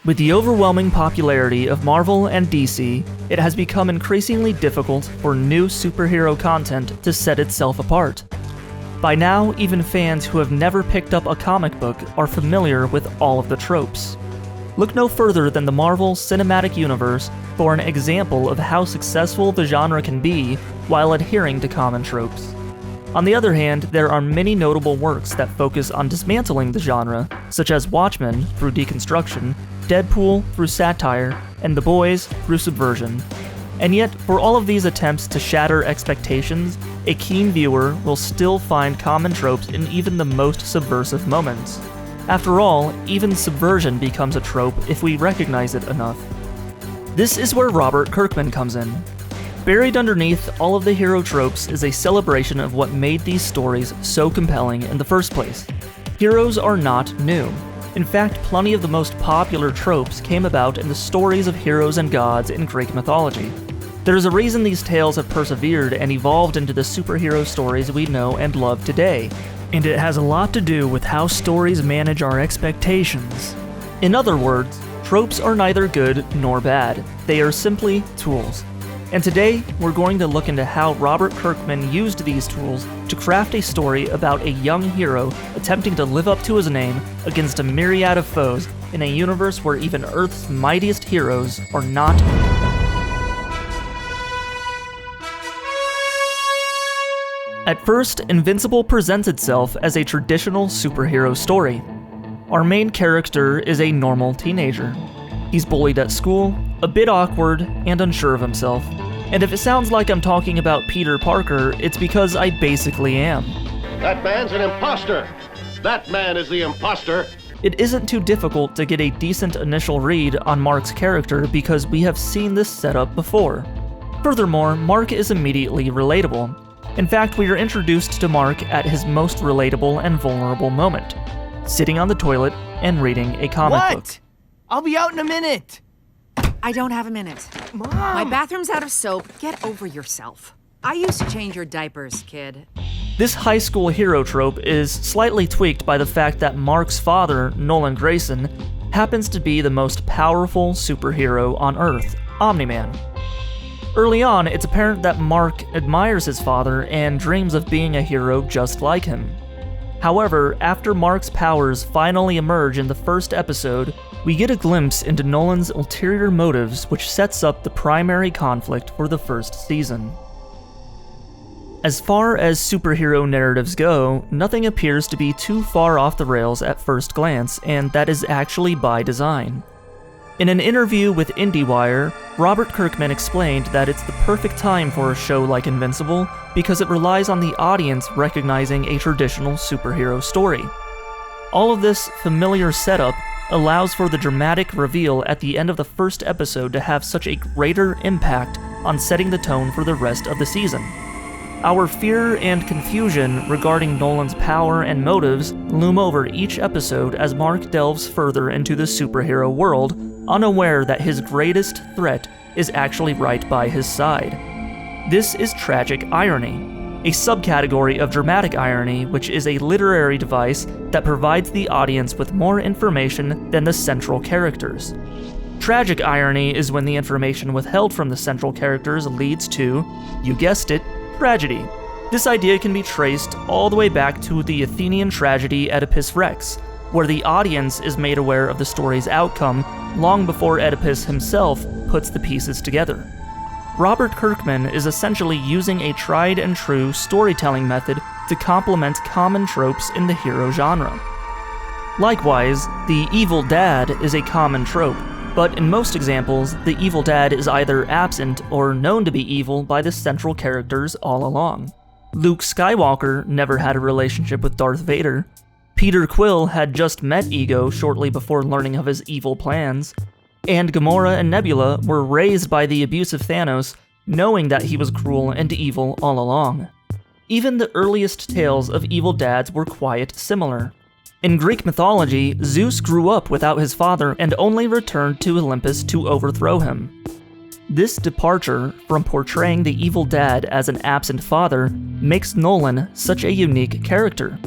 With the overwhelming popularity of Marvel and DC, it has become increasingly difficult for new superhero content to set itself apart. By now, even fans who have never picked up a comic book are familiar with all of the tropes. Look no further than the Marvel Cinematic Universe for an example of how successful the genre can be while adhering to common tropes. On the other hand, there are many notable works that focus on dismantling the genre, such as Watchmen through deconstruction, Deadpool through satire, and The Boys through subversion. And yet, for all of these attempts to shatter expectations, a keen viewer will still find common tropes in even the most subversive moments. After all, even subversion becomes a trope if we recognize it enough. This is where Robert Kirkman comes in. Buried underneath all of the hero tropes is a celebration of what made these stories so compelling in the first place. Heroes are not new. In fact, plenty of the most popular tropes came about in the stories of heroes and gods in Greek mythology. There's a reason these tales have persevered and evolved into the superhero stories we know and love today, and it has a lot to do with how stories manage our expectations. In other words, tropes are neither good nor bad. They are simply tools. And today, we're going to look into how Robert Kirkman used these tools to craft a story about a young hero attempting to live up to his name against a myriad of foes in a universe where even Earth's mightiest heroes are not. At first, Invincible presents itself as a traditional superhero story. Our main character is a normal teenager. He's bullied at school, a bit awkward, and unsure of himself. And if it sounds like I'm talking about Peter Parker, it's because I basically am. That man's an imposter! That man is the imposter! It isn't too difficult to get a decent initial read on Mark's character because we have seen this setup before. Furthermore, Mark is immediately relatable. In fact, we are introduced to Mark at his most relatable and vulnerable moment, sitting on the toilet and reading a comic book. What? I'll be out in a minute! I don't have a minute. Mom! My bathroom's out of soap. Get over yourself. I used to change your diapers, kid. This high school hero trope is slightly tweaked by the fact that Mark's father, Nolan Grayson, happens to be the most powerful superhero on Earth, Omni-man. Early on, it's apparent that Mark admires his father and dreams of being a hero just like him. However, after Mark's powers finally emerge in the first episode, we get a glimpse into Nolan's ulterior motives, which sets up the primary conflict for the first season. As far as superhero narratives go, nothing appears to be too far off the rails at first glance, and that is actually by design. In an interview with IndieWire, Robert Kirkman explained that it's the perfect time for a show like Invincible because it relies on the audience recognizing a traditional superhero story. All of this familiar setup allows for the dramatic reveal at the end of the first episode to have such a greater impact on setting the tone for the rest of the season. Our fear and confusion regarding Nolan's power and motives loom over each episode as Mark delves further into the superhero world, unaware that his greatest threat is actually right by his side. This is tragic irony, a subcategory of dramatic irony, which is a literary device that provides the audience with more information than the central characters. Tragic irony is when the information withheld from the central characters leads to, you guessed it, tragedy. This idea can be traced all the way back to the Athenian tragedy Oedipus Rex, where the audience is made aware of the story's outcome long before Oedipus himself puts the pieces together. Robert Kirkman is essentially using a tried and true storytelling method to complement common tropes in the hero genre. Likewise, the evil dad is a common trope, but in most examples, the evil dad is either absent or known to be evil by the central characters all along. Luke Skywalker never had a relationship with Darth Vader. Peter Quill had just met Ego shortly before learning of his evil plans. And Gamora and Nebula were raised by the abusive Thanos, knowing that he was cruel and evil all along. Even the earliest tales of evil dads were quite similar. In Greek mythology, Zeus grew up without his father and only returned to Olympus to overthrow him. This departure from portraying the evil dad as an absent father makes Nolan such a unique character.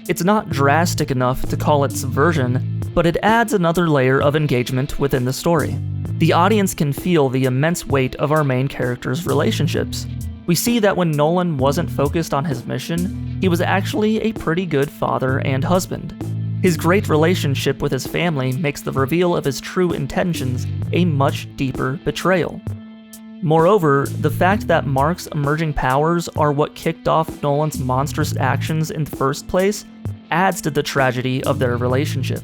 It's not drastic enough to call it subversion, but it adds another layer of engagement within the story. The audience can feel the immense weight of our main characters' relationships. We see that when Nolan wasn't focused on his mission, he was actually a pretty good father and husband. His great relationship with his family makes the reveal of his true intentions a much deeper betrayal. Moreover, the fact that Mark's emerging powers are what kicked off Nolan's monstrous actions in the first place adds to the tragedy of their relationship.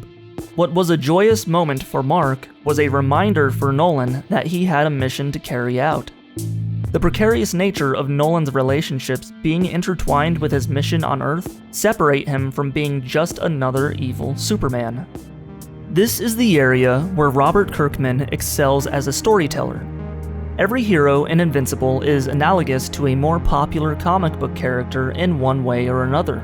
What was a joyous moment for Mark was a reminder for Nolan that he had a mission to carry out. The precarious nature of Nolan's relationships being intertwined with his mission on Earth separate him from being just another evil Superman. This is the area where Robert Kirkman excels as a storyteller. Every hero in Invincible is analogous to a more popular comic book character in one way or another.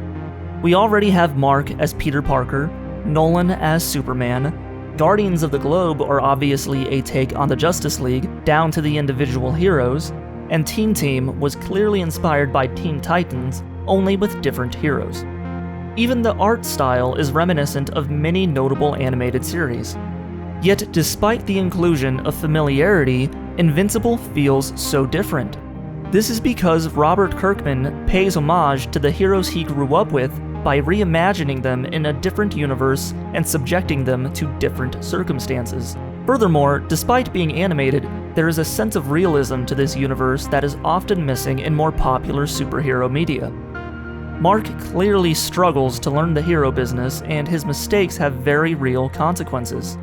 We already have Mark as Peter Parker, Nolan as Superman, Guardians of the Globe are obviously a take on the Justice League down to the individual heroes, and Teen Team was clearly inspired by Teen Titans, only with different heroes. Even the art style is reminiscent of many notable animated series. Yet despite the inclusion of familiarity, Invincible feels so different. This is because Robert Kirkman pays homage to the heroes he grew up with by reimagining them in a different universe and subjecting them to different circumstances. Furthermore, despite being animated, there is a sense of realism to this universe that is often missing in more popular superhero media. Mark clearly struggles to learn the hero business, and his mistakes have very real consequences.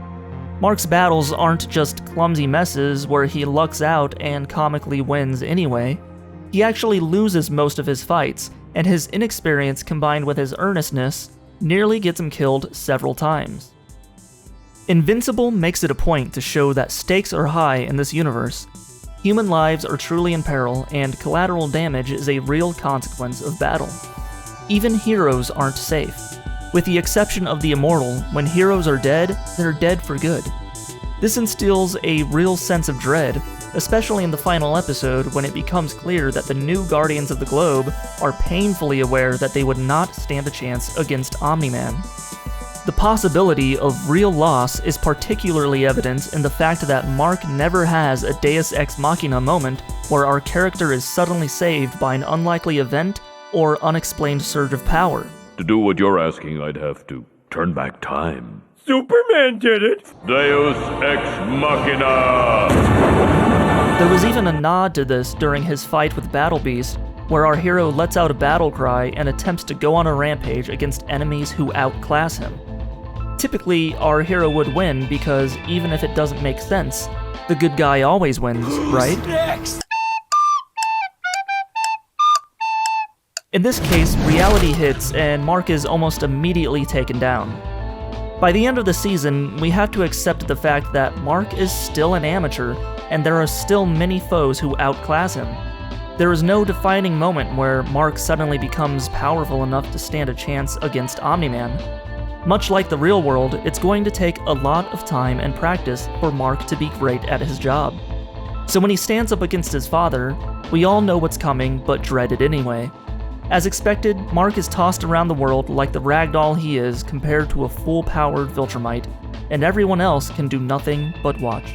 Mark's battles aren't just clumsy messes where he lucks out and comically wins anyway. He actually loses most of his fights, and his inexperience combined with his earnestness nearly gets him killed several times. Invincible makes it a point to show that stakes are high in this universe. Human lives are truly in peril, and collateral damage is a real consequence of battle. Even heroes aren't safe. With the exception of the Immortal, when heroes are dead, they're dead for good. This instills a real sense of dread, especially in the final episode when it becomes clear that the new Guardians of the Globe are painfully aware that they would not stand a chance against Omni-Man. The possibility of real loss is particularly evident in the fact that Mark never has a Deus Ex Machina moment where our character is suddenly saved by an unlikely event or unexplained surge of power. To do what you're asking, I'd have to turn back time. Superman did it! Deus Ex Machina! There was even a nod to this during his fight with Battle Beast, where our hero lets out a battle cry and attempts to go on a rampage against enemies who outclass him. Typically, our hero would win because even if it doesn't make sense, the good guy always wins, right? Next! In this case, reality hits and Mark is almost immediately taken down. By the end of the season, we have to accept the fact that Mark is still an amateur and there are still many foes who outclass him. There is no defining moment where Mark suddenly becomes powerful enough to stand a chance against Omni-Man. Much like the real world, it's going to take a lot of time and practice for Mark to be great at his job. So when he stands up against his father, we all know what's coming but dread it anyway. As expected, Mark is tossed around the world like the ragdoll he is compared to a full-powered Viltrumite, and everyone else can do nothing but watch.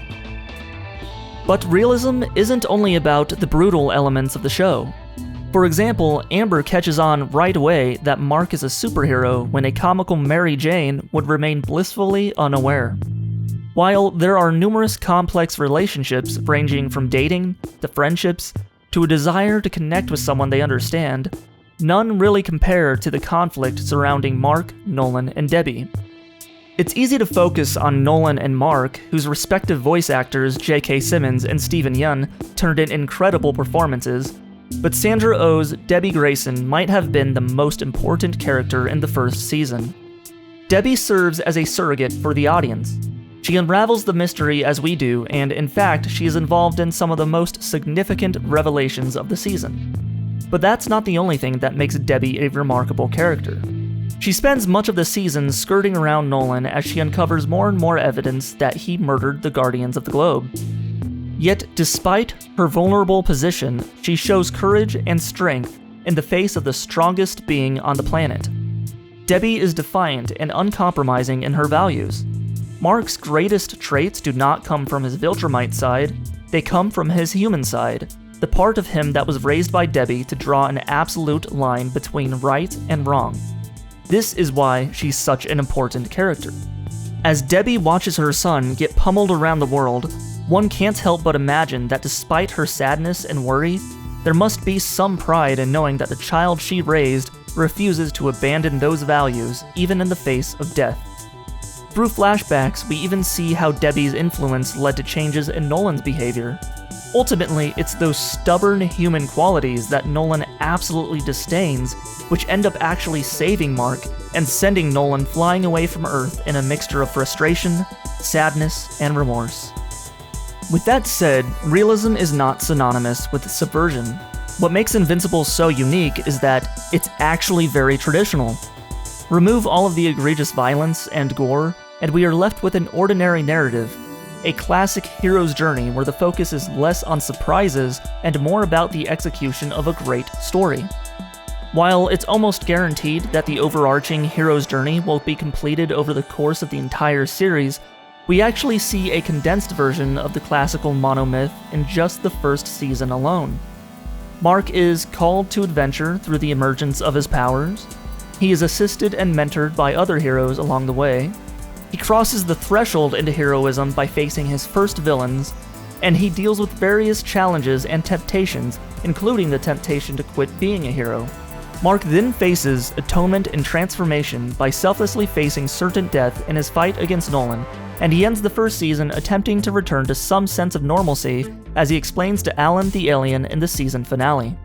But realism isn't only about the brutal elements of the show. For example, Amber catches on right away that Mark is a superhero when a comical Mary Jane would remain blissfully unaware. While there are numerous complex relationships ranging from dating to friendships to a desire to connect with someone they understand, none really compare to the conflict surrounding Mark, Nolan, and Debbie. It's easy to focus on Nolan and Mark, whose respective voice actors J.K. Simmons and Steven Yeun turned in incredible performances, but Sandra Oh's Debbie Grayson might have been the most important character in the first season. Debbie serves as a surrogate for the audience. She unravels the mystery as we do, and in fact, she is involved in some of the most significant revelations of the season. But that's not the only thing that makes Debbie a remarkable character. She spends much of the season skirting around Nolan as she uncovers more and more evidence that he murdered the Guardians of the Globe. Yet, despite her vulnerable position, she shows courage and strength in the face of the strongest being on the planet. Debbie is defiant and uncompromising in her values. Mark's greatest traits do not come from his Viltrumite side, they come from his human side, the part of him that was raised by Debbie to draw an absolute line between right and wrong. This is why she's such an important character. As Debbie watches her son get pummeled around the world, one can't help but imagine that despite her sadness and worry, there must be some pride in knowing that the child she raised refuses to abandon those values even in the face of death. Through flashbacks, we even see how Debbie's influence led to changes in Nolan's behavior. Ultimately, it's those stubborn human qualities that Nolan absolutely disdains which end up actually saving Mark and sending Nolan flying away from Earth in a mixture of frustration, sadness, and remorse. With that said, realism is not synonymous with subversion. What makes Invincible so unique is that it's actually very traditional. Remove all of the egregious violence and gore, and we are left with an ordinary narrative, a classic hero's journey where the focus is less on surprises and more about the execution of a great story. While it's almost guaranteed that the overarching hero's journey will be completed over the course of the entire series, we actually see a condensed version of the classical monomyth in just the first season alone. Mark is called to adventure through the emergence of his powers. He is assisted and mentored by other heroes along the way. He crosses the threshold into heroism by facing his first villains, and he deals with various challenges and temptations, including the temptation to quit being a hero. Mark then faces atonement and transformation by selflessly facing certain death in his fight against Nolan, and he ends the first season attempting to return to some sense of normalcy as he explains to Alan the alien in the season finale.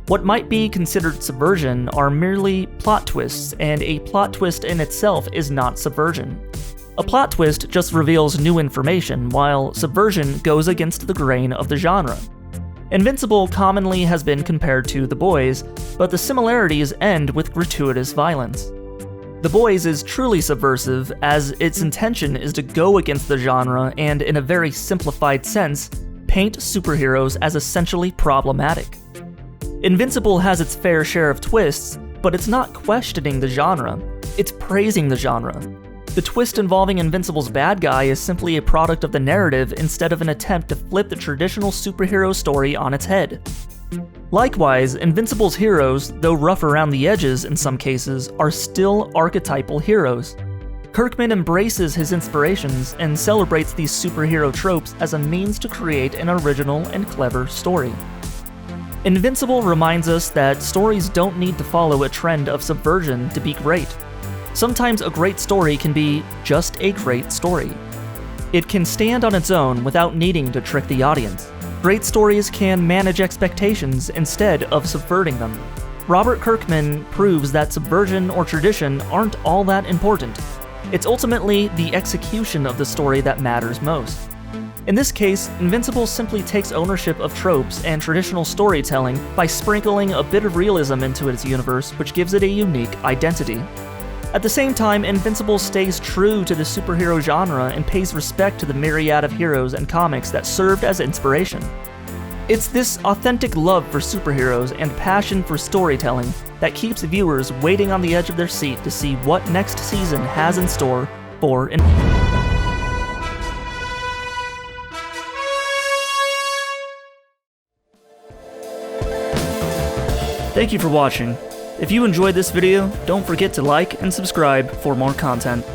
What might be considered subversion are merely plot twists, and a plot twist in itself is not subversion. A plot twist just reveals new information, while subversion goes against the grain of the genre. Invincible commonly has been compared to The Boys, but the similarities end with gratuitous violence. The Boys is truly subversive, as its intention is to go against the genre and, in a very simplified sense, paint superheroes as essentially problematic. Invincible has its fair share of twists, but it's not questioning the genre, it's praising the genre. The twist involving Invincible's bad guy is simply a product of the narrative instead of an attempt to flip the traditional superhero story on its head. Likewise, Invincible's heroes, though rough around the edges in some cases, are still archetypal heroes. Kirkman embraces his inspirations and celebrates these superhero tropes as a means to create an original and clever story. Invincible reminds us that stories don't need to follow a trend of subversion to be great. Sometimes a great story can be just a great story. It can stand on its own without needing to trick the audience. Great stories can manage expectations instead of subverting them. Robert Kirkman proves that subversion or tradition aren't all that important. It's ultimately the execution of the story that matters most. In this case, Invincible simply takes ownership of tropes and traditional storytelling by sprinkling a bit of realism into its universe, which gives it a unique identity. At the same time, Invincible stays true to the superhero genre and pays respect to the myriad of heroes and comics that served as inspiration. It's this authentic love for superheroes and passion for storytelling that keeps viewers waiting on the edge of their seat to see what next season has in store for Thank you for watching. If you enjoyed this video, don't forget to like and subscribe for more content.